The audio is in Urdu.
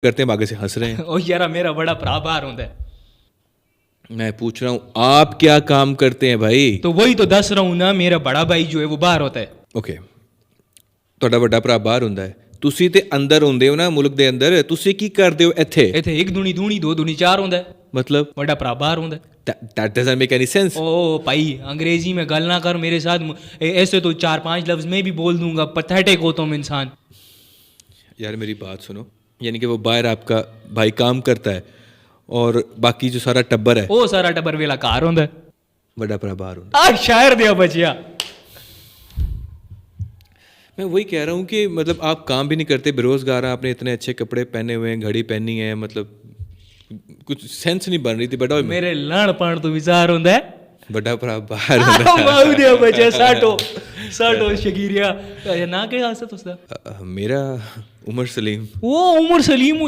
کرتے ہیں, آگے سے ہنس رہے ہیں. او یار میرا بڑا بھرا باہر ہوندا ہے. میں پوچھ رہا ہوں آپ کیا کام کرتے ہیں بھائی؟ تو وہی تو دس رہا ہوں نا, میرا بڑا بھائی جو ہے وہ باہر ہوتا ہے. اوکے, ਤੁਹਾਡਾ ਵੱਡਾ ਭਰਾ ਬਾਹਰ ਹੁੰਦਾ ਹੈ, ਤੁਸੀਂ ਤੇ ਅੰਦਰ ਹੁੰਦੇ ਹੋ ਨਾ ਮੁਲਕ ਦੇ ਅੰਦਰ, ਤੁਸੀਂ ਕੀ ਕਰਦੇ ਹੋ ਇੱਥੇ? ਇੱਥੇ 1 ਦੂਣੀ ਦੂਣੀ 2 ਦੂਣੀ 4 ਹੁੰਦਾ ਹੈ. ਮਤਲਬ ਵੱਡਾ ਭਰਾ ਬਾਹਰ ਹੁੰਦਾ ਹੈ. that doesn't make any sense. او بھائی انگریزی میں گل نہ کر میرے ساتھ, ایسے تو 4-5 لفظ میں بھی بول دوں گا. پتھیٹک ہو تم انسان. یار میری بات سنو, یعنی کہ وہ باہر آپ کا بھائی کام کرتا ہے اور باقی جو سارا ٹبر ہے وہ سارا ٹبر ویلا کار ہوندا ہے. بڑا بڑا باہر ہوندا آ شاعر دیا بچیا. میں وہی کہہ رہا ہوں کہ مطلب آپ کام بھی نہیں کرتے, بے روزگار ہیں, آپ نے اتنے اچھے کپڑے پہنے ہوئے ہیں, گھڑی پہنی ہے, مطلب کچھ سینس نہیں بن رہی تھی. بڑا میرے لڑ پڑ تو وزار ہوندا ہے. بڑا بڑا باہر ہوندا ماؤ دیا بچیا ساٹو شگیریا. نا کہ ہاسا تسدا ہے. میرا عمر سلیم. وہ عمر سلیم